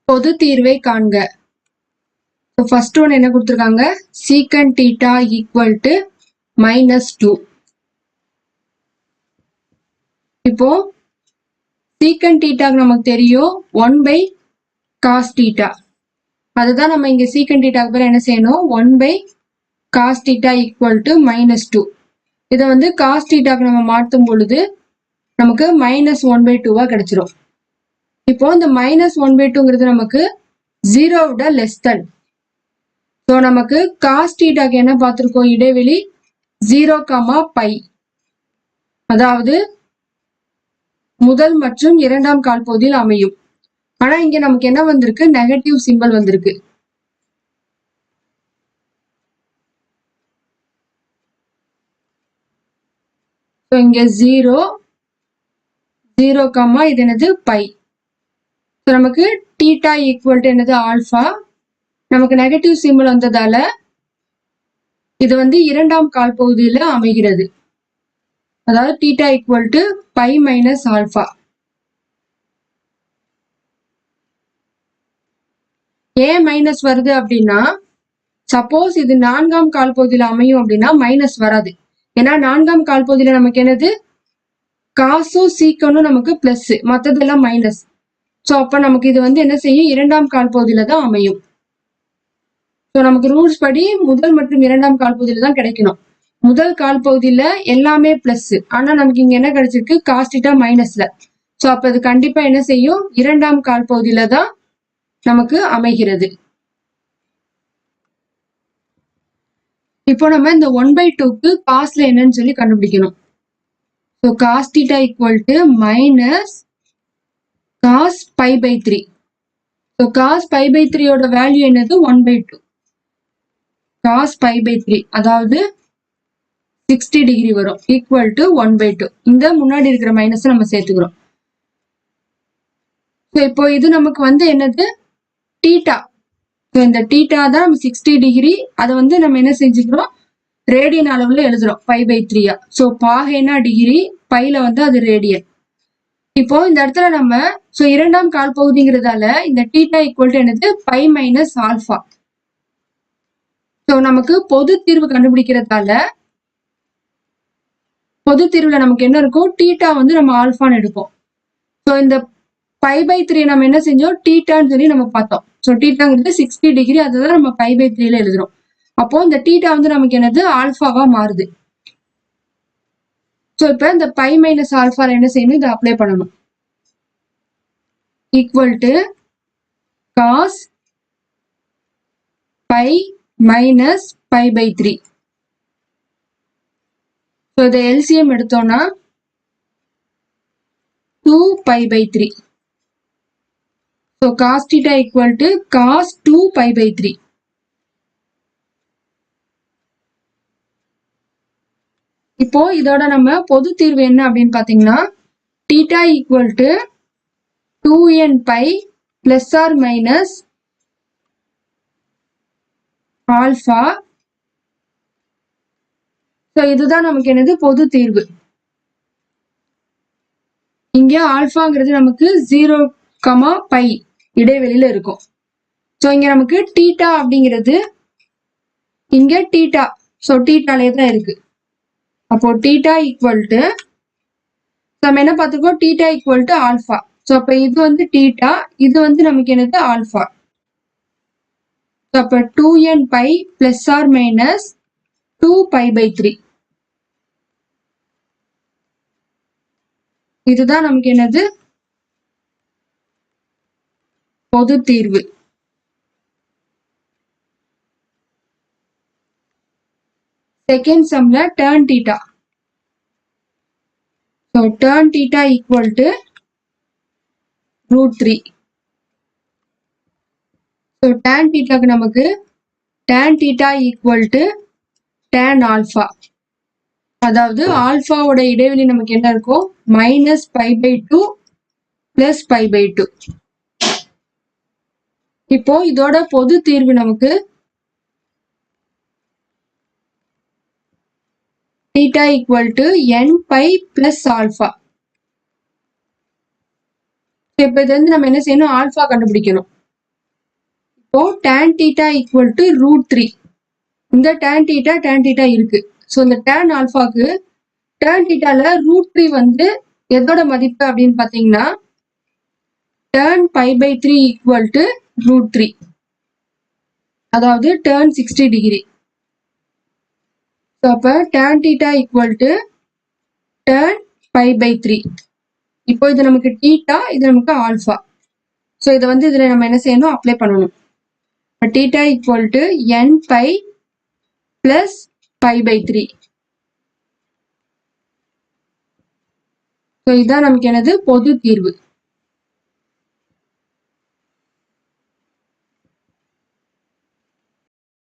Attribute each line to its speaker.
Speaker 1: பொது தீர்வை காண்க. ஃபர்ஸ்ட் ஒன் என்ன கொடுத்துருக்காங்க, சீக்கன் தீட்டா ஈக்குவல் டு -2. இப்போ சீக்கன் தீட்டாக்கு நமக்கு தெரியும் 1/cos தீட்டா. அதுதான் நம்ம இங்க சீக்கன் தீட்டாக்கு பேர் என்ன செய்யணும், 1/cos தீட்டா ஈக்குவல் டு -2. இதை வந்து காஸ் தீட்டாக்கு நம்ம மாற்றும் பொழுது நமக்கு -1/2 கிடைச்சிரும். இப்போ இந்த -1/2ங்கிறது நமக்கு 0 விட லெஸ் தென். ஸோ நமக்கு காஸ் தீட்டாக்கு என்ன பார்த்துருக்கோம், இடைவெளி 0, π. அதாவது முதல் மற்றும் இரண்டாம் கால் பகுதியில் அமையும். ஆனா இங்க நமக்கு என்ன வந்திருக்கு, நெகட்டிவ் சிம்பல் வந்திருக்கு. இங்க 0, 0, இது என்னது π. நமக்கு தீட்டா ஈக்குவல் டு என்னது ஆல்பா. நமக்கு நெகட்டிவ் சிம்பிள் வந்ததால இது வந்து இரண்டாம் கால் பகுதியில் அமைகிறது. அதாவது theta equal to π minus alpha. ஏன் மைனஸ் வருது அப்படின்னா, சப்போஸ் இது நான்காம் கால் பகுதியில் அமையும் அப்படின்னா மைனஸ் வராது. ஏன்னா நான்காம் கால் பகுதியில் நமக்கு என்னது, காசும் சீக்கனும் நமக்கு பிளஸ், மற்றதெல்லாம் மைனஸ். ஸோ அப்போ நமக்கு இது வந்து என்ன செய்யும், இரண்டாம் கால் பகுதியில தான் அமையும். ஸோ நமக்கு ரூல்ஸ் படி முதல் மற்றும் இரண்டாம் கால் பகுதியில தான் கிடைக்கணும். முதல் கால் பகுதியில எல்லாமே பிளஸ், ஆனா நமக்கு இங்க என்ன கிடைச்சிருக்கு, காஸ் தீட்டா மைனஸ்ல. ஸோ அப்ப இது கண்டிப்பா என்ன செய்யும், இரண்டாம் கால் பகுதியில தான் நமக்கு அமைகிறது. இப்போ நம்ம இந்த 1/2க்கு காஸ்ல என்னன்னு சொல்லி கண்டுபிடிக்கணும். So cos theta equal to minus cos π/3. So cos π/3யோட வேல்யூ என்னது, 1/2. காஸ் π/3 அதாவது 60 டிகிரி வரும், ஈக்குவல் டு 1/2. இந்த முன்னாடி இருக்கிற மைனஸ் நம்ம சேர்த்துக்கிறோம். ஸோ இப்போ இது நமக்கு வந்து என்னது, தீட்டா. ஸோ இந்த தீட்டா தான் நம்ம 60 டிகிரி. அதை வந்து நம்ம என்ன செஞ்சுக்கிறோம், ரேடியன் அளவுல எழுதுறோம் π/3. ஸோ பாகைனா டிகிரி, பைல வந்து அது ரேடியன். இப்போ இந்த இடத்துல நம்ம ஸோ இரண்டாம் கால் பகுதிங்கிறதால இந்த தீட்டா ஈக்குவல் டு என்னது, π மைனஸ் ஆல்பா. ஸோ நமக்கு பொது தீர்வு கண்டுபிடிக்கிறதால பொது தீர்வுல நமக்கு என்ன இருக்கும், தீட்டா வந்து நம்ம ஆல்பான்னு எடுப்போம். ஸோ இந்த π/3 நம்ம என்ன செஞ்சோம், தீட்டான்னு சொல்லி நம்ம பார்த்தோம். ஸோ தீட்டாங்கிறது 60 டிகிரி, அதுதான் நம்ம π/3ல எழுதுறோம். அப்போ இந்த தீட்டா வந்து நமக்கு என்னது, ஆல்பாவா மாறுது. ஸோ இப்போ இந்த π மைனஸ் ஆல்பால என்ன செய்யணும், இதை அப்ளை பண்ணணும். Equal to cos π minus π/3. So இதை எல்சிஎம் எடுத்தோம்னா 2π/3. So cos theta equal to cos 2π/3. இப்போ இதோட நம்ம பொது தீர்வு என்ன அப்படின்னு பாத்தீங்கன்னா, theta equal to 2nπ plus or minus alpha. So இதுதான் நமக்கு என்னது, பொது தீர்வு. இங்க ஆல்பாங்கிறது நமக்கு 0, π இடைவெளியில இருக்கும். ஸோ இங்க நமக்கு தீட்டா அப்படிங்கிறது இங்க தீட்டா, ஸோ தீட்டாலே தான் இருக்கு. அப்போ தீட்டா ஈக்குவல் டு நம்ம என்ன பார்த்துக்கோ, theta equal to alpha. So அப்போ இது வந்து தீட்டா, இது வந்து நமக்கு என்னது, ஆல்பா. ஸோ அப்போ 2nπ பிளஸ் ஆர் மைனஸ் 2π/3. இதுதான் நமக்கு என்னது, பொது தீர்வு. செகண்ட் சம்ல tan theta. So tan theta equal to √3. So tan தீட்டாக்கு நமக்கு tan theta equal to tan alpha. அதாவது ஆல்பாவோட இடைவெளி நமக்கு என்ன இருக்கும், -π/2 பிளஸ் π/2. இப்போ இதோட பொது தீர்வு நமக்கு theta equal to nπ plus alpha. இப்போ இது வந்து நம்ம என்ன செய்யணும், ஆல்பா கண்டுபிடிக்கணும். இப்போ tan theta ஈக்குவல் டு √3. இந்த tan theta இருக்கு. ஸோ இந்த tan ஆல்ஃபாக்கு tan thetaல √3 வந்து எதோட மதிப்பு அப்படின்னு பார்த்தீங்கன்னா tan π/3 ஈக்குவல் டு √3. அதாவது tan 60 டிகிரி. ஸோ அப்போ tan theta equal to tan π/3. இப்போ இது நமக்கு தீட்டா, இது நமக்கு ஆல்ஃபா. ஸோ இதை வந்து இதில் நம்ம என்ன செய்யணும், அப்ளை பண்ணணும். Theta equal to n π plus π/3. So இதுதான் நமக்கு என்னது பொது தீர்வு.